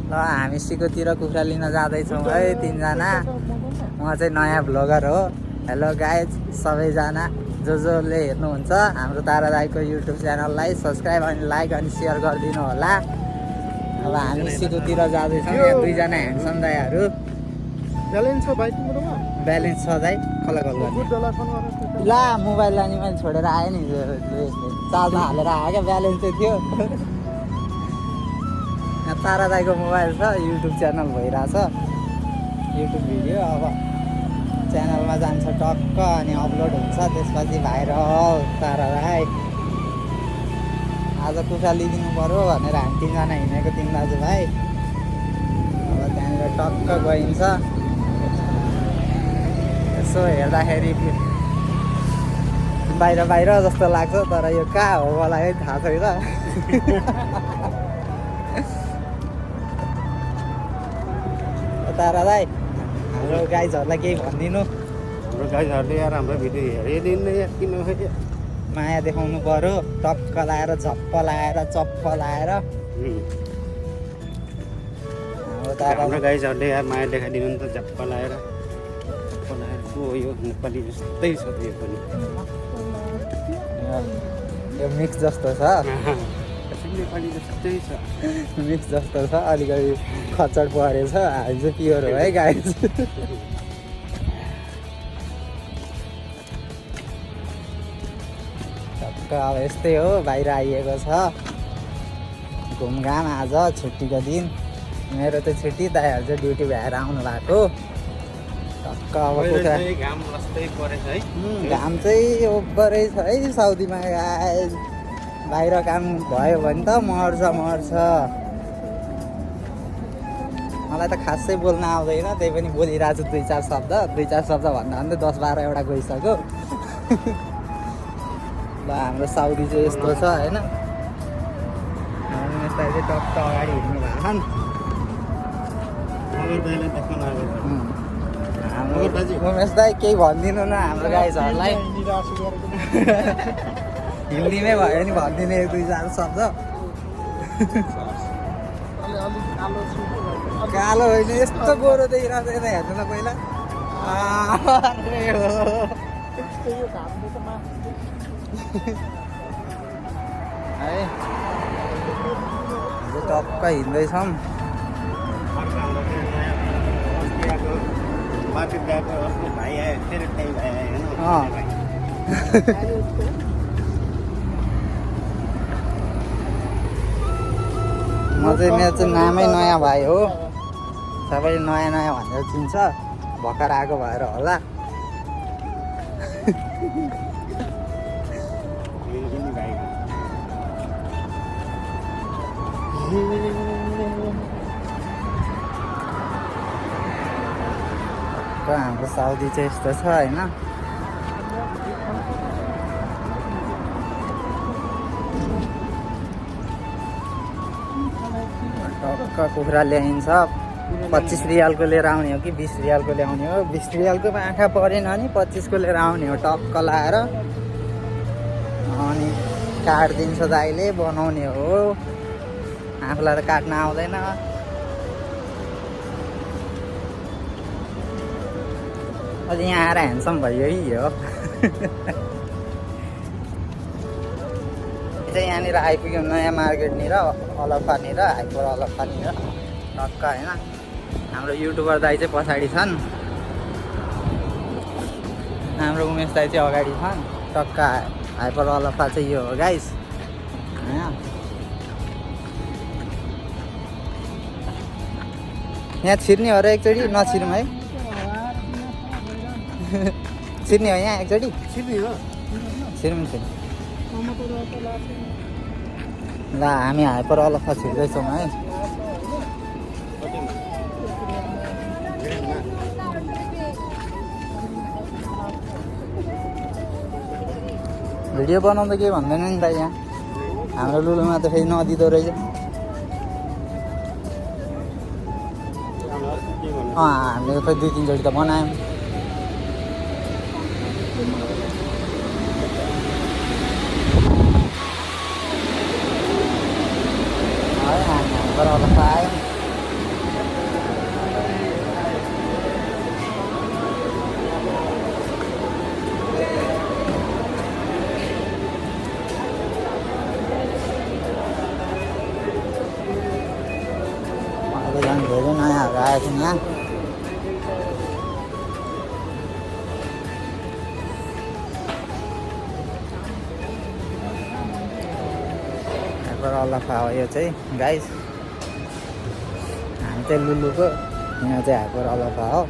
ल हामी सिकोतिर कुखुरा लिन जाँदैछौँ है तीनजना। म चाहिँ नयाँ भ्लगर हो। हेलो गाइज सबैजना जसले हेर्नुहुन्छ हाम्रो तारा दाइको युट्युब च्यानललाई सब्सक्राइब अनि लाइक अनि सेयर गरिदिनु होला। अब हामी सिकोतिर जाँदैछौँ। यहाँ दुईजना ह्यान्डसम दाइहरू। ब्यालेन्स छ भाइ तिम्रोमा? ब्यालेन्स छ दाइ। कसलाई कल गर्ने? बुद्धलाई फोन गर्नु। ला मोबाइल लाने मैले छोडेर आएँ नि, चार्जमा हालेर आएँ क्या, ब्यालेन्स चाहिँ थियो। यहाँ तारा दाइको मोबाइल छ, युट्युब च्यानल भइरहेछ, युट्युब भिडियो अब च्यानलमा जान्छ टक्क अनि अपलोड हुन्छ, त्यसपछि भाइरल तारा दाइ। आज कुखुरा लिइदिनु पऱ्यो भनेर हामी तिनजना हिँडेको तिन दाजुभाइ। अब त्यहाँनिर टक्क गइन्छ। यसो हेर्दाखेरि बाहिर बाहिर जस्तो लाग्छ, तर यो कहाँ हो मलाई थाहा छैन। तारा दाइ हाम्रो गाइजहरूलाई केही भनिदिनु। हाम्रो गाइजहरूले यार हाम्रो भिडियो हेरिदिनु यार, किन माया देखाउनु पऱ्यो, टक्क लाएर झप्प लाएर चप्प लाएर। हाम्रो गाइजहरूले यार माया देखाइदिनु नि त, झप्प लाएर को यो नेपाली जस्तै छ यो पनि। यो मिक्स जस्तो छ, नेपाली जस्तै छ, मिक्स जस्तो छ, अलिकति खच्चड परेछ। हामी चाहिँ प्योर हो है गाइज। टक्क अब यस्तै हो, बाहिर आइएको छ घुमघाम। आज छुट्टीको दिन, मेरो त छुट्टी, दाइहरू चाहिँ ड्युटी भएर आउनु भएको। टक्क अब कुखुरा घाम जस्तै परेछ है। घाम चाहिँ ओभरै छ है साउदीमा गाइज। बाहिर काम भयो भने त मर्छ। मलाई त खासै बोल्न आउँदैन, त्यही पनि बोलिरहेको छु दुई चार शब्द भन्दा भन्दै 10-12 एउटा गइसक्यो। ल हाम्रो साउदी चाहिँ यस्तो छ होइन। यस्ता चाहिँ टक्क अगाडि हिँड्नु भएको छ। उमेश दाइ केही भनिदिनु न हाम्रो गाइजहरूलाई। हिन्दीमै भयो नि भनिदिने 1-2 शब्द। कालो होइन, यस्तो गोरो देखिरहेको छ, हेर्नु न पहिला। है टक्क हिँड्दैछौँ। मेरो चाहिँ नामै नयाँ भाइ हो, सबैले नयाँ नयाँ भनेर चिन्छ, भर्खर आएको भएर होला। हाम्रो साउदी चाहिँ यस्तो छ होइन। टक्क कुखुरा ल्याइन्छ। 25 रियालको लिएर आउने हो कि 20 रियालको ल्याउने हो? 20 रियालको आँखा परेन नि 25 को लिएर आउने हो टक्क लाएर। अनि काटिदिन्छ दाइले, बनाउने हो। आफूलाई त काट्न आउँदैन। अझ यहाँ आएर ह्यान्डसम भयो यो। चाहिँ यहाँनिर आइपुग्यौँ नयाँ मार्केटनिर, अलफानिर, हाइपर अलफानिर टक्क होइन। हाम्रो युट्युबर दाइ चाहिँ पछाडि छन्, हाम्रो उमेश दाइ चाहिँ अगाडि छन्। टक्क हाइपर अलफा चाहिँ यो हो गाइस होइन। यहाँ छिर्ने हो र एकचोटि नछिर्नु है। छिर्ने हो यहाँ एकचोटि? छिर्नु ल हामी हाइपर अलफा छिर्दैछौँ है। भिडियो बनाउँदा केही भन्दैन नि त यहाँ। हाम्रो लुलुमा त फेरि नदिँदो रहेछ। हामीले खोइ 2-3 चोटि त बनायौँ। है हामी हाइपर अलफा आयौँ। अब झन् धेरै नयाँहरू आएको छन् यहाँ। हाइपर अलाफा हो यो चाहिँ गाइस। हामी चाहिँ लुलुको, यहाँ चाहिँ हाइपर अलाफा हो।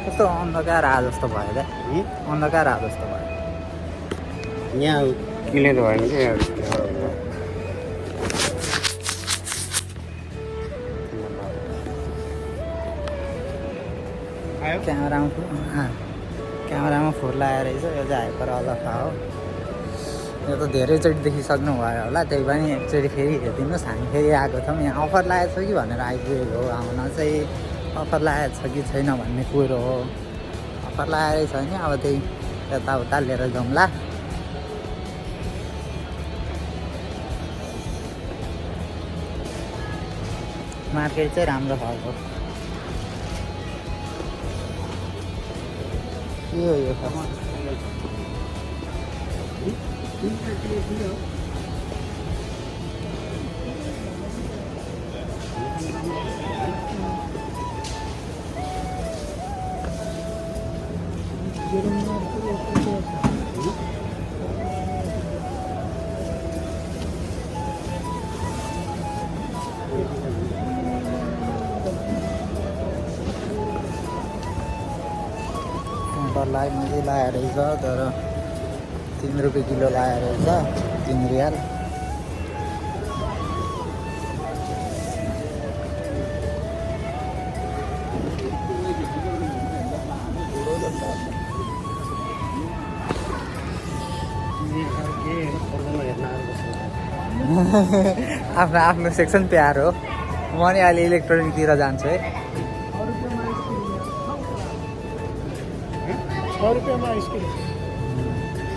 कस्तो अन्धकार आए जस्तो भयो त, अन्धकार आए जस्तो भयो। यहाँ क्लियर भएन कि क्यामेरामा फोर लगाएर रहेछ। यो चाहिँ हाइपर अलाफा हो। यो त धेरैचोटि देखिसक्नु भयो होला, त्यही पनि एकचोटि फेरि हेरिदिनुहोस्। हामी फेरि आएको छौँ, यहाँ अफर लागेको छ कि भनेर आइपुगेको हो। आउन चाहिँ अफर लागेको छ कि छैन भन्ने कुरो हो। अफर लागेकै छैन, अब त्यही यताउता लिएर जाउँला। मार्केट चाहिँ राम्रो खालको के हो यो? लाई मजा लगाएर रहेछ, तर 3 रुपियाँ किलो लगाएर रहेछ, 3 रियाल। आफ्नो आफ्नो सेक्सन प्यार हो। म नि अहिले इलेक्ट्रोनिकतिर जान्छु है। 100 रुपियाँमा आइसक्रिम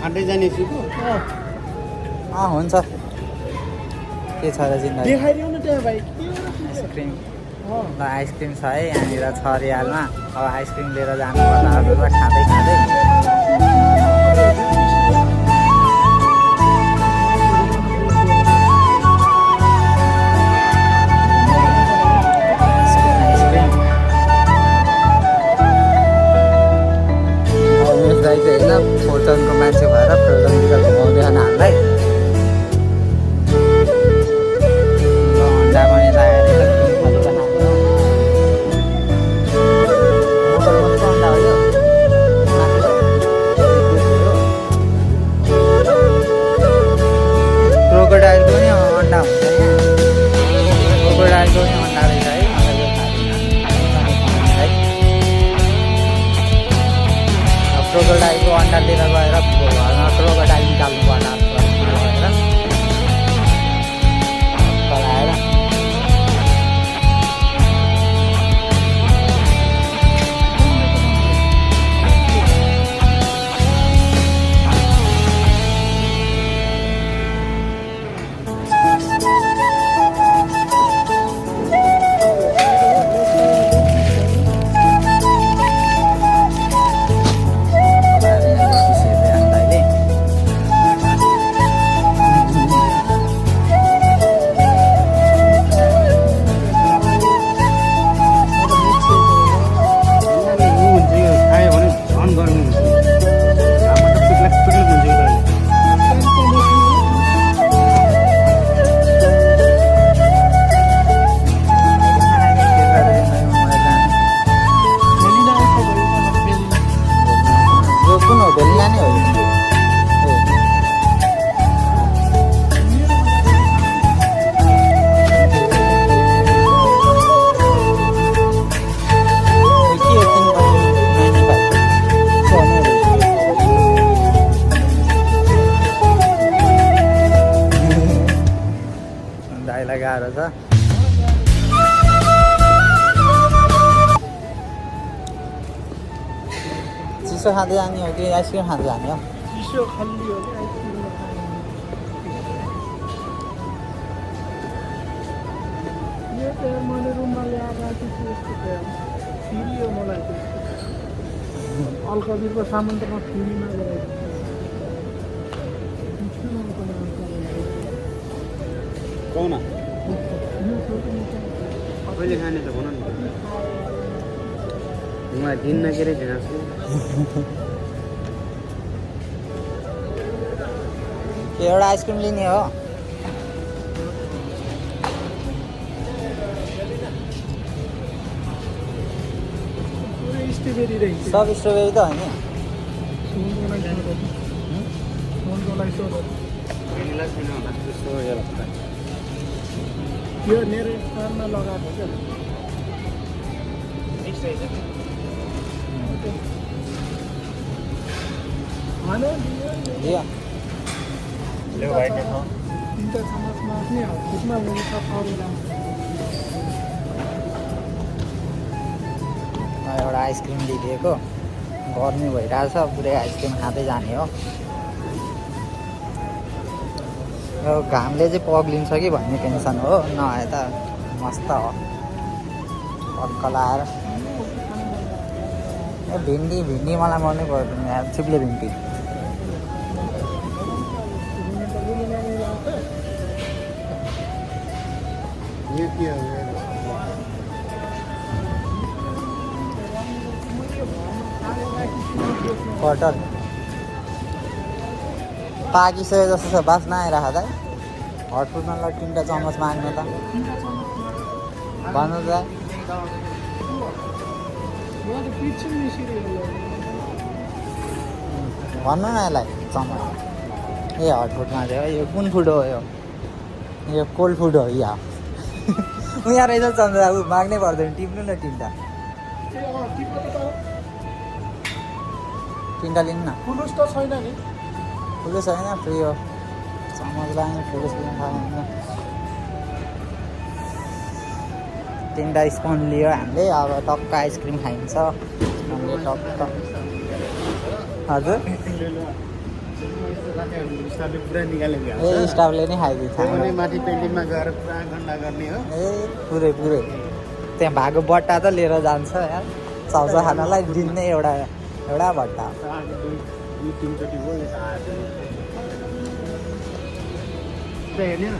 खाँदै जाने छु। हुन्छ, के छ र जिन्दगी। देखाइदिउ न त्यहाँ भाइ आइसक्रिम। ल आइसक्रिम छ है यहाँनिर 6 रियालमा। अब आइसक्रिम लिएर जानु पर्ला हजुरबा, खाँदै खाँदै। फ्रोजनको मान्छे भएर फ्रोजनतिर घुमाउँदै हामीलाई। अन्डा पनि लगाएर अन्डा हो यो। क्रोकोडाइलको पनि अन्डा हुन्छ यहाँ। क्रोकोडाइलको पनि अन्डा रहेछ है। क्रोकोडाइलको अन्डा लिएर गएर घरमा क्रोकोडाइल निकाल्नु पर्ला चलाएर। गाह्रो छ। चिसो खाँदै जाने हो कि आइसक्रिम खाँदै जाने हो? चिसो खल्ली हो कि आइसक्रिम यो त मैले रुममा ल्याएर यस्तो फेरि हो मलाई अल्कबीरको सामन्तमा फ्रीमा गराएको कौन कहिले खाने त भन न मलाई दिन्न के रे झिनासु एउटा आइसक्रिम लिने हो स्ट्रबेरी रहेछ सब स्ट्रबेरी त होइन त्यो मेरो कानमा लगाएको क्या दियो तिनवटा चम्मचमा आफ्नै हातमा हुनु छ एउटा आइसक्रिम लिइदिएको गर्मी भइरहेछ पुरै आइसक्रिम खाँदै जाने हो यो घामले चाहिँ पग्लिन्छ कि भन्ने टेन्सन हो नभए त मस्त हो कल्कलाएर ए भिन्डी मलाई मनै पर्दैन यार चिप्ले भिन्डी यो के हो कटल पाकिसके जस्तो छ बास्ना आइरहेको त हटफुटमा ल 3टा चम्मच माग्नु त भन्नु त भन्नु न यसलाई चम्मच ए हटफुटमा चाहिँ यो कुन फुड हो यो कोल्ड फुड हो या उहाँ रहेछ चन्द्र ऊ माग्नै पर्दैन टिप्नु न 3टा 3टा लिनु न पुलुस त छैन नि पुलिस होइन फ्री हो चम्मच लाग्ने पुलिस लिनु खाएन 3टा स्पुन लियो हामीले अब टक्क आइसक्रिम खाइन्छ हामीले टक्क हजुर पुरा निकालेको ए स्टाफले नै खाइदिन्छ माथि पेन्टिङमा गएर पुरा गन्डा गर्ने हो ए पुरै त्यहाँ भएको बट्टा त लिएर जान्छ यार चाउचा खानालाई दिने एउटा भट्टा तीनचोटि भयो हेर्ने न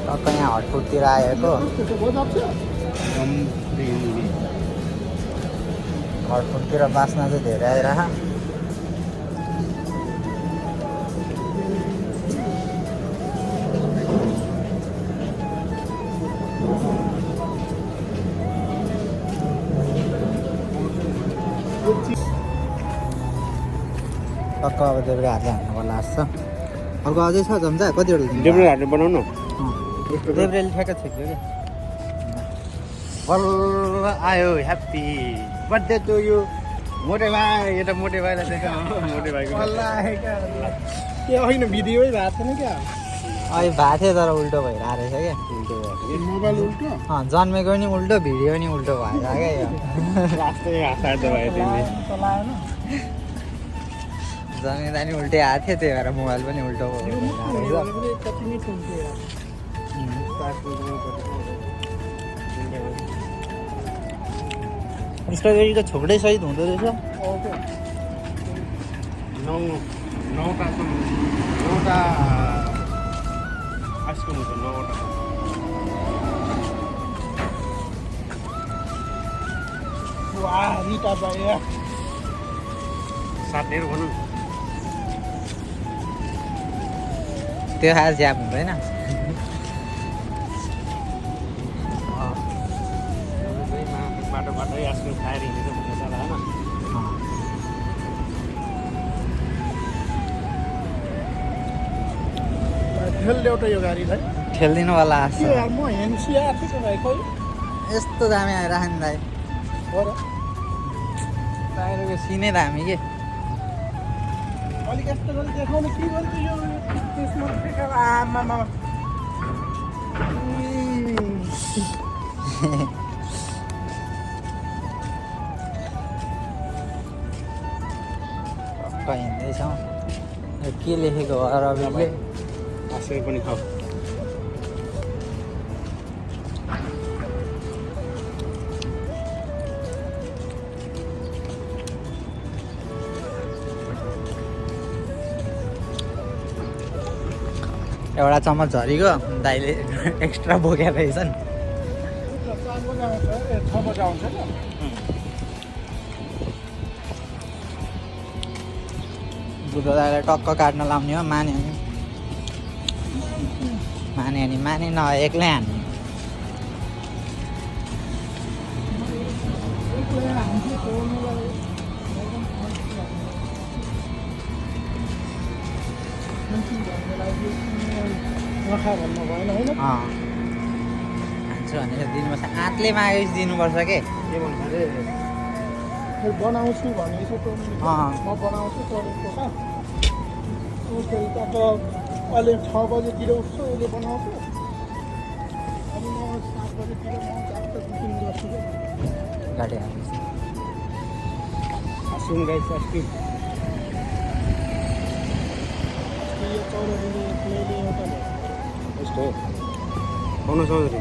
टक्क यहाँ हटफुटतिर आएको हटफुटतिर बास्ना चाहिँ धेरै आइरह टक्क अब देब्रे हातले हान्नु पर्ला जस्तो अर्को अझै छ चम्चा कतिवटा देब्रे हातले बनाउनु देब्रेले ठ्याक्क छेक्यो कि बल्ल आयो ह्याप्पी बर्थडे टु यु मोटे भाइ यो त मोटे भाइलाई देख मोटे भाइको त्यो होइन भिडियोै भएको थिएन क्या अहिले भएको थियो तर उल्टो भइरहेको रहेछ क्या उल्टो भयो मोबाइल उल्टो जन्मेको नि उल्टो भिडियो नि उल्टो भएर क्या यो रास्तै हात भयो तिमीले चलाएन जन्मिँदा नि उल्टै आएको थियो त्यही भएर मोबाइल पनि उल्टो भइरहेको कति मिठो हुन्थ्यो यार स्ट्रबेरी त छोक्रै सहित हुँदो रहेछ नौवटा आइसक्रिम हुन्छ 9वटा वाह रिटा भाइ साथीहरू भनौँ त्यो खाएर ज्याप हुँदैन बाटो आइसक्रिम खाएर हिँडेर भन्ने चला होइन ठेल एउटा यो गाडीलाई ठेल्दिनुवाला के यार म हेन्सी आएको थिएँ भाइ खोइ यस्तो दामी आइरह नि दाइ बर बाहिरको सिनै दामी के अलिक यस्तो गरी देखाउनु के भन्छ यो त्यसमा देखाएर आमामा टक्क हिँड्दैछौँ यो के लेखेको हो अरबीले आफै पनि खाऊ एउटा चम्मच झरीको दाइले एक्स्ट्रा बोकेर रहेछन् 4 बजे आउँछ 6 बजे आउँछ नि बुद्ध दाइलाई टक्क काट्न लाउने हो माने अनि माने न एक्लै हान्ने नखा भन्नु भएन होइन हान्छु भनेर दिनुपर्छ आँतले मागेपछि दिनुपर्छ के के भन्छ अरे फेरि बनाउँछु भनेको छ म बनाउँछु टोरेको का उसले अब अहिले 6 बजेतिर उठ्छु उसले बनाउँछु अनि म 7 बजेतिर म जाँदा बुकिङ गर्छु क्या गाडी हाल्नु आइसक्रिम गाइस आइसक्रिम यो 14 रुपियाँ प्लेटले एउटा यस्तो हो पाउन चौधरी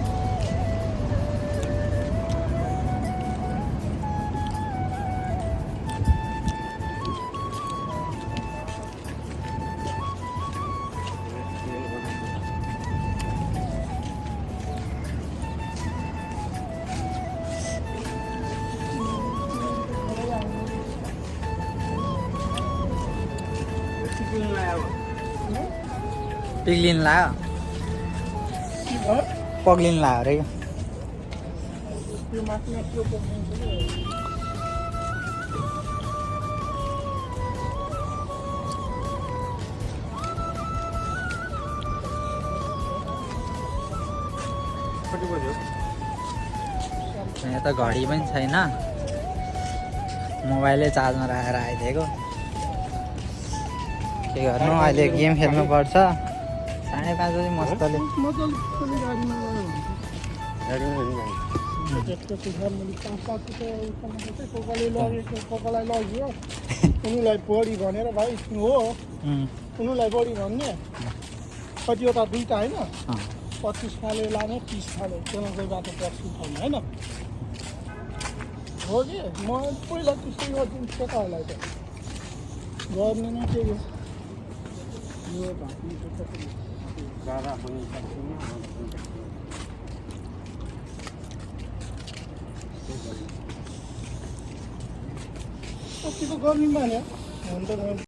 पिग्लिन लायो पग्लिन लायो अरे त्यो माथिमा त्यो पकाउँछ नि कति बज्यो यहाँ त घडी पनि छैन मोबाइलै चार्जमा राखेर आइदिएको के गर्नु अहिले गेम खेल्नुपर्छ 5:30 बजी मस्तले मजाले खोले गाडीमा गयो गाडीमा हिँड्नु त्यसको सुधार मैले 5-7 रुपियाँ कोकाले लगेको कोकालाई लग्यो उनीलाई बढी भनेर भाइ हो उनीलाई बढी भन्ने कतिवटा दुईवटा होइन 25 खाले लाने 30 खाले त्यसमा चाहिँ बाटो पर्छु खाने होइन हो कि म पहिला त्यस्तै गरिदिन्छु केटाहरूलाई त गर्ने नै के हो यो भाग्ने गाडा पनि सक्दैन कतिको गर्मी मान्यो हुन त